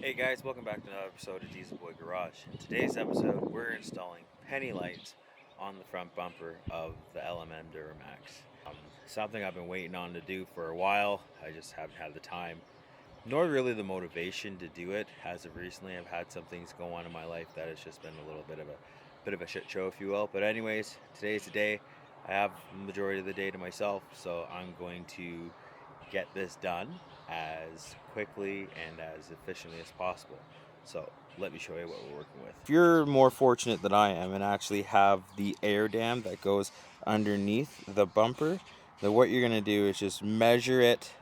Hey guys, welcome back to another episode of Diesel Boy Garage. In today's episode, we're installing penny lights on the front bumper of the LMM Duramax. Something I've been waiting on to do for a while. I just haven't had the time, nor really the motivation to do it. As of recently, I've had some things go on in my life that has just been a little bit of a shit show, if you will. But anyways, today's the day. I have the majority of the day to myself, so I'm going to get this done as quickly and as efficiently as possible. So let me show you what we're working with. If you're more fortunate than I am and actually have the air dam that goes underneath the bumper, then what you're going to do is just measure it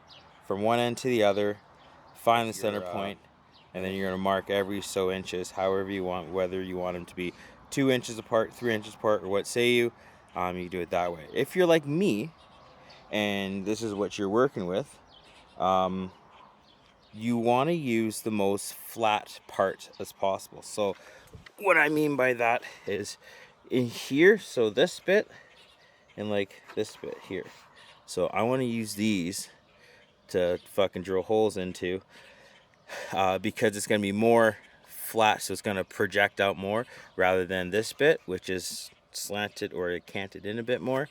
from one end to the other, find the center point, and then you're going to mark every so inches however you want, whether you want them to be 2 inches apart, 3 inches apart, or what say you. You do it that way. If you're like me and this is what you're working with, you want to use the most flat part as possible. So what I mean by that is in here, so this bit and like this bit here. So I want to use these to fucking drill holes into because it's going to be more flat, so it's going to project out more rather than this bit, which is slanted or canted in a bit more.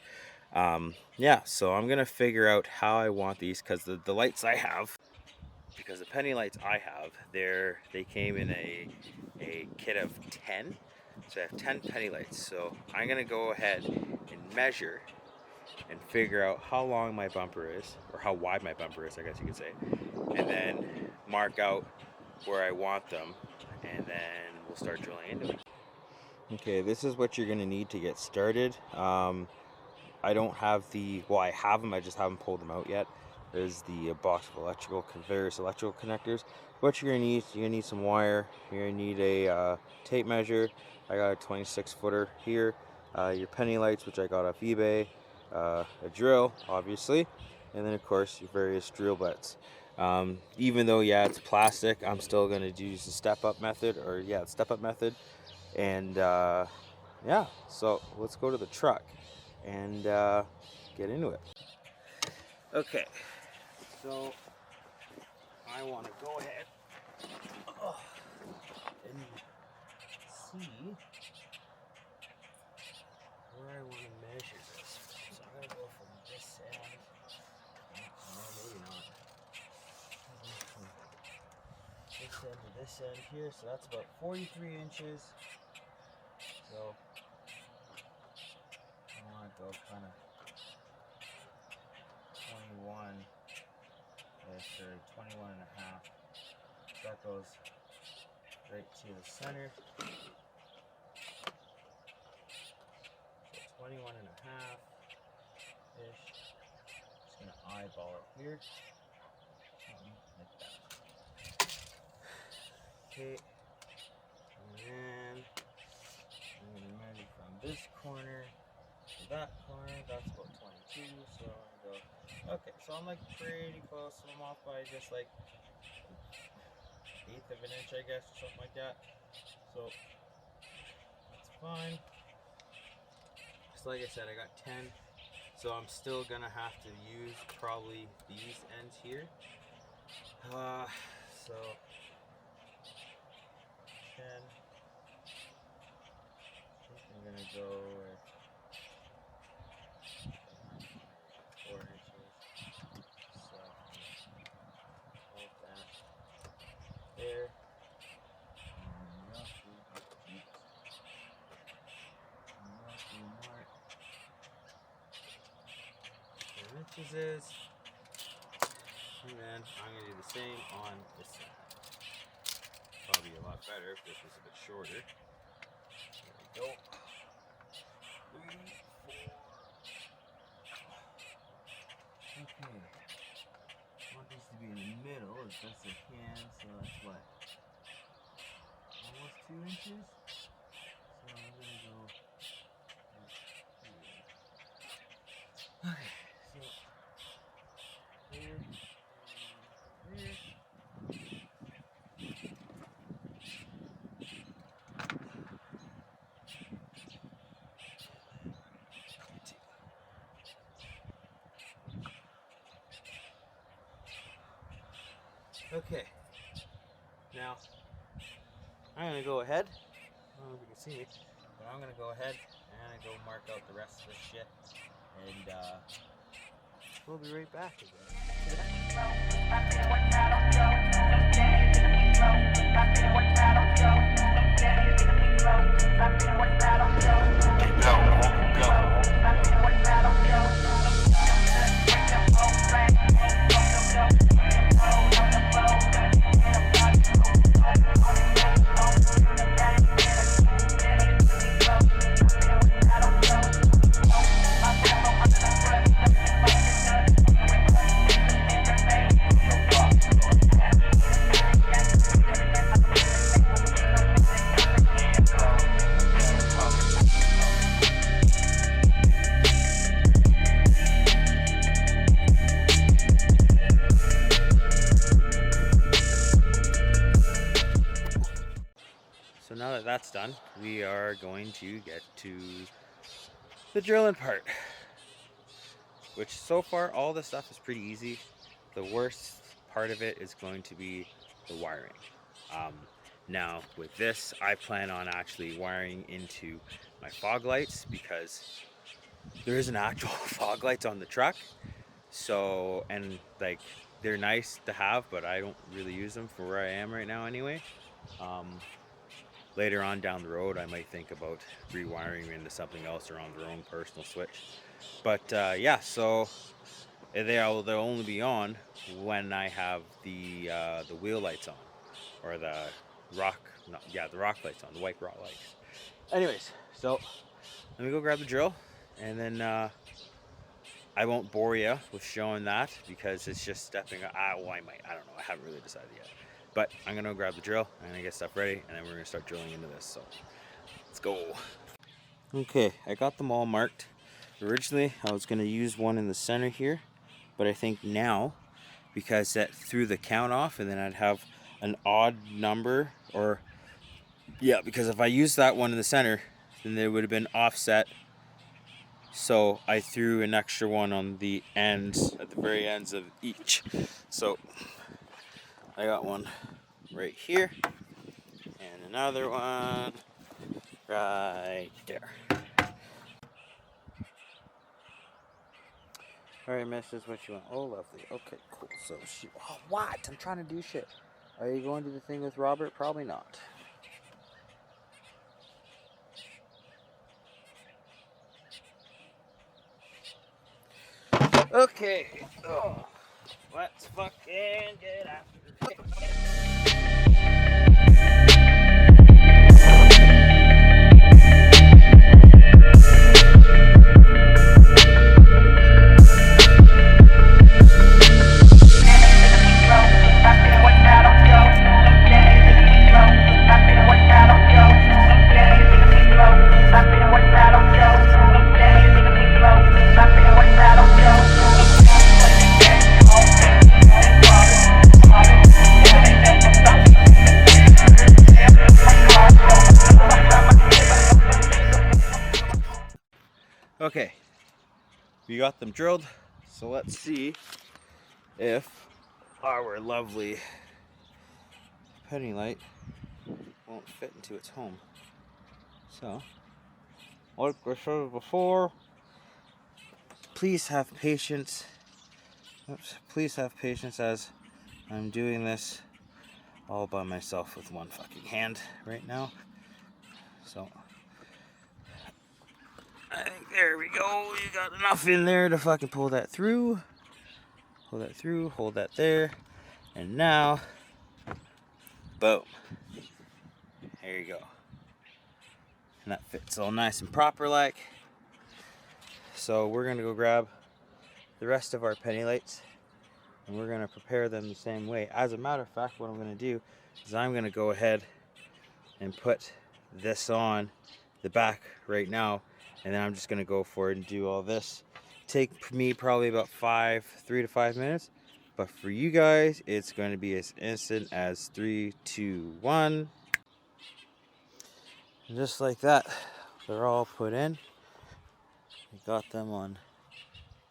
Yeah, so I'm going to figure out how I want these because the lights I have, because the penny lights I have, they came in a kit of 10. So I have 10 penny lights. So I'm gonna go ahead and measure and figure out how long my bumper is, or how wide my bumper is, I guess you could say, and then mark out where I want them, and then we'll start drilling into it. Okay, this is what you're gonna need to get started. I don't have well, I have them, I just haven't pulled them out yet. There's the box of various electrical connectors. What you're gonna need some wire. You're gonna need a tape measure. I got a 26 footer here. Your penny lights, which I got off eBay. A drill, obviously, and then of course your various drill bits. Even though, yeah, it's plastic, I'm still gonna use the step-up method, and yeah, so let's go to the truck and get into it. Okay, so I want to go ahead and see where I want to measure this. So I'm going to go from this end. No, maybe not. From this end to this end here, so that's about 43 inches. So I want to go kind of 21 and a half. That goes right to the center. So 21 and a half ish. Just gonna eyeball it here. Something like that. Okay. And then I'm gonna measure from this corner to that corner. That's about 22. So I'm gonna go. Okay, so I'm like pretty close. So I'm off by just like 1/8 of an inch, I guess, or something like that. So that's fine. So like I said, I got 10. So I'm still gonna have to use probably these ends here. So 10. I think I'm gonna go with 4 inches. So hold that there. Inches is, and then I'm gonna do the same on this side. Probably a lot better if this was a bit shorter. There we go. 3, 4. Okay. I want these to be in the middle as best I can, so that's what? Almost 2 inches? So I'm gonna go okay, so here and here. Okay. Now, I'm going to go ahead. I don't know if you can see me, but I'm going to go ahead and go mark out the rest of this shit. And we'll be right back again. So now that that's done, we are going to get to the drilling part, which so far all this stuff is pretty easy. The worst part of it is going to be the wiring. Now with this, I plan on actually wiring into my fog lights because there isn't actual fog lights on the truck. So, and like they're nice to have, but I don't really use them for where I am right now anyway. Later on down the road, I might think about rewiring into something else or on their own personal switch. But yeah, so they'll only be on when I have the wheel lights on, or the rock lights on, the white rock lights. Anyways, so let me go grab the drill, and then I won't bore you with showing that because it's just stepping. Well, I might. I don't know. I haven't really decided yet. But I'm gonna grab the drill and I get stuff ready, and then we're gonna start drilling into this. So let's go. Okay, I got them all marked. Originally, I was gonna use one in the center here, but I think now, because that threw the count off, and then I'd have an odd number, or yeah, because if I used that one in the center, then they would have been offset. So I threw an extra one on the ends, at the very ends of each. So I got one right here, and another one right there. Alright, miss, this is what you want. Oh, lovely. Okay, cool. So she... Oh, what? I'm trying to do shit. Are you going to the thing with Robert? Probably not. Okay. Oh, let's fucking get after it. Okay, we got them drilled, so let's see if our lovely penny light won't fit into its home. So, like I showed before, please have patience. Oops, please have patience as I'm doing this all by myself with one fucking hand right now. So, I think there we go. You got enough in there to fucking pull that through. Pull that through, hold that there. And now, boom. There you go. And that fits all nice and proper like. So we're gonna go grab the rest of our penny lights and we're gonna prepare them the same way. As a matter of fact, what I'm gonna do is I'm gonna go ahead and put this on the back right now, and then I'm just gonna go for it and do all this. Take me probably about 3 to 5 minutes, but for you guys it's going to be as instant as 3, 2, 1. And just like that, they're all put in. We got them on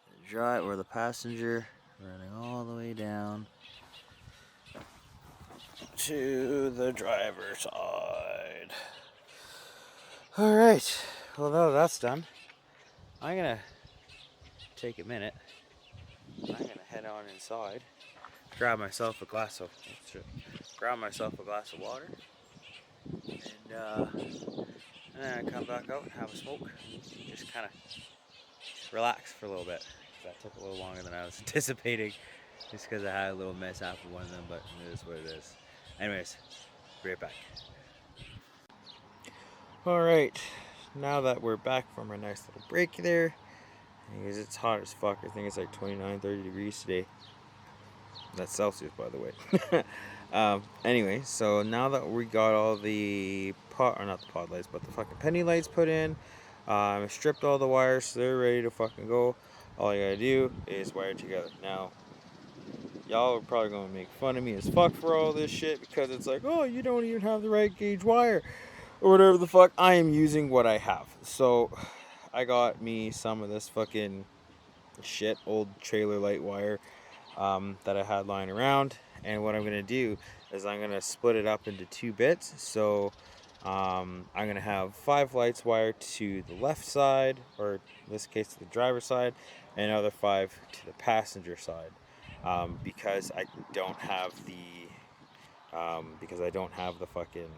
the dry or the passenger, running all the way down to the driver's side. Alright, well now that's done, I'm gonna take a minute. I'm gonna head on inside, grab myself a glass of water, and then come back out and have a smoke. Just kind of relax for a little bit. That took a little longer than I was anticipating, just because I had a little mess after one of them, but it is what it is. Anyways, be right back. Alright, now that we're back from our nice little break there, because it's hot as fuck. I think it's like 29, 30 degrees today. That's Celsius, by the way. Anyway, so now that we got all the not the pod lights, but the fucking penny lights put in, I stripped all the wires, so they're ready to fucking go. All I gotta do is wire it together. Now, y'all are probably gonna make fun of me as fuck for all this shit, because it's like, oh, you don't even have the right gauge wire, or whatever the fuck. I am using what I have. So, I got me some of this fucking shit, old trailer light wire that I had lying around, and what I'm gonna do is I'm gonna split it up into 2 bits. So I'm gonna have 5 lights wired to the left side, or in this case to the driver's side, and another 5 to the passenger side, because I don't have the fucking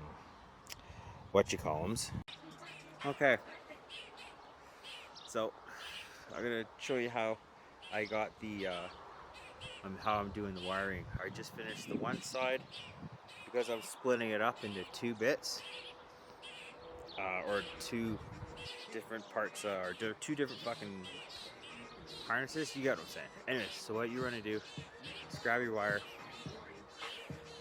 whatchamacallums. Okay, so I'm gonna show you how I got the how I'm doing the wiring. I just finished the one side because I'm splitting it up into 2 bits, or 2 different parts, or 2 different fucking harnesses. You got what I'm saying. Anyways, so what you want to do is grab your wire,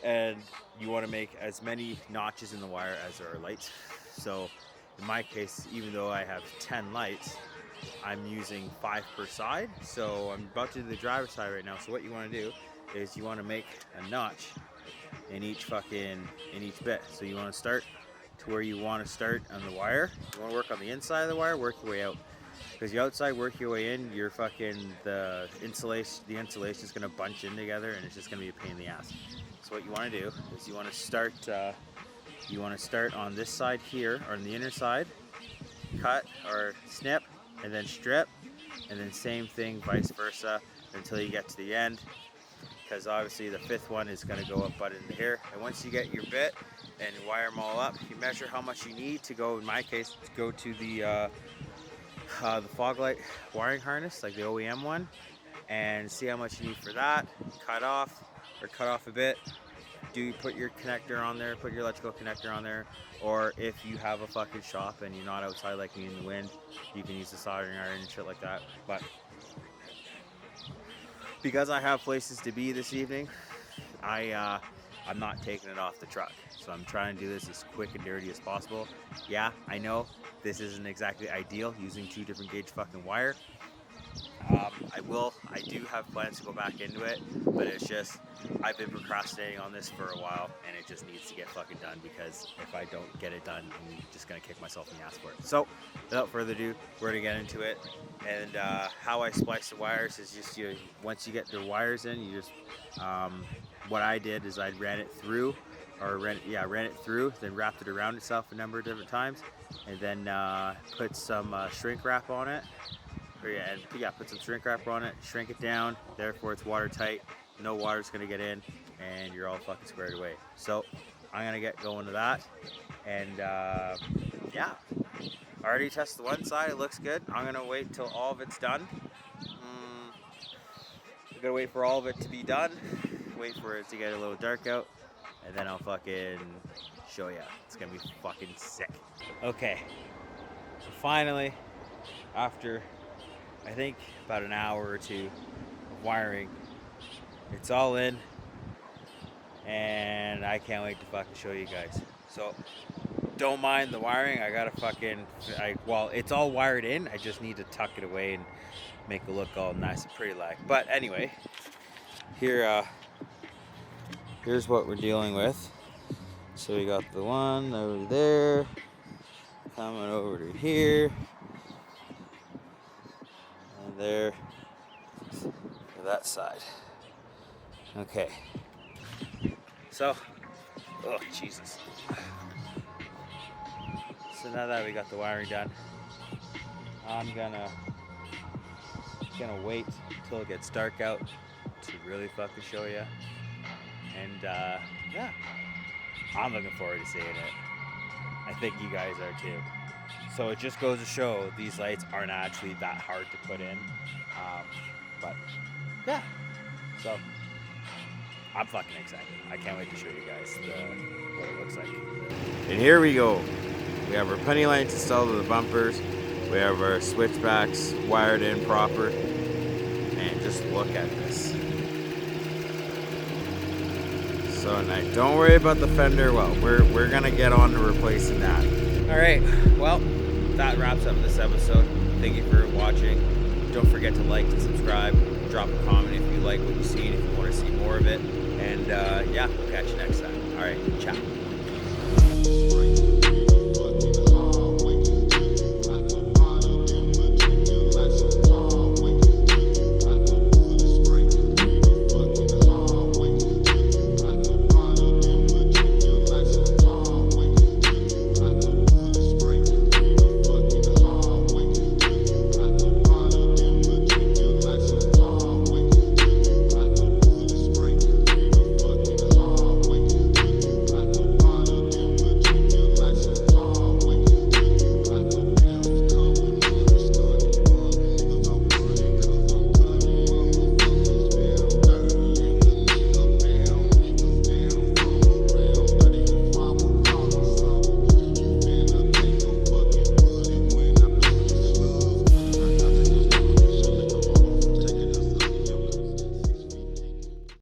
and you want to make as many notches in the wire as there are lights. So in my case, even though I have 10 lights, I'm using 5 per side. So I'm about to do the driver's side right now. So what you want to do is you want to make a notch in each bit. So you want to start to where you want to start on the wire. You want to work on the inside of the wire, work your way out. Because the outside, work your way in, you're the insulation is going to bunch in together, and it's just going to be a pain in the ass. So what you want to do is you want to start on this side here, or on the inner side, cut or snip, and then strip, and then same thing vice versa until you get to the end, because obviously the 5th one is going to go up butt into here. And once you get your bit and you wire them all up, you measure how much you need to go, in my case, to go to the fog light wiring harness, like the OEM one, and see how much you need for that. Cut off a bit. Put your connector on there, put your electrical connector on there, or if you have a fucking shop and you're not outside like me in the wind, you can use the soldering iron and shit like that. But because I have places to be this evening, I'm not taking it off the truck. So I'm trying to do this as quick and dirty as possible. Yeah, I know this isn't exactly ideal using 2 different gauge fucking wire. I do have plans to go back into it, but it's just, I've been procrastinating on this for a while, and it just needs to get fucking done, because if I don't get it done, I'm just gonna kick myself in the ass for it. So, without further ado, we're gonna get into it. And how I splice the wires is just, once you get the wires in, you just, what I did is I ran it through, then wrapped it around itself a number of different times, and then put some shrink wrap on it. Put some shrink wrap on it, shrink it down, therefore it's watertight, no water's gonna get in, and you're all fucking squared away. So I'm gonna get going to that, and yeah, I already tested one side, it looks good. I'm gonna wait till all of it's done. I'm gonna wait for all of it to be done, wait for it to get a little dark out, and then I'll fucking show ya. It's gonna be fucking sick. Okay, so finally, after I think about an hour or 2 of wiring, it's all in, and I can't wait to fucking show you guys. So don't mind the wiring. I gotta it's all wired in. I just need to tuck it away and make it look all nice and pretty like. But anyway, here's what we're dealing with. So we got the one over there coming over to here, and there to that side. Okay, so Oh, Jesus. So now that we got the wiring done, I'm gonna wait till it gets dark out to really fucking show you. And yeah, I'm looking forward to seeing it. I think you guys are too. So it just goes to show these lights aren't actually that hard to put in. But yeah, so I'm fucking excited. I can't wait to show you guys what it looks like. And here we go. We have our penny lights installed to the bumpers. We have our switchbacks wired in proper. And just look at this. So now don't worry about the fender well. We're gonna get on to replacing that. Alright, well, that wraps up this episode. Thank you for watching. Don't forget to like and subscribe. Drop a comment if you like what you've seen, if you want to see more of it. And yeah, we'll catch you next time. Alright, ciao.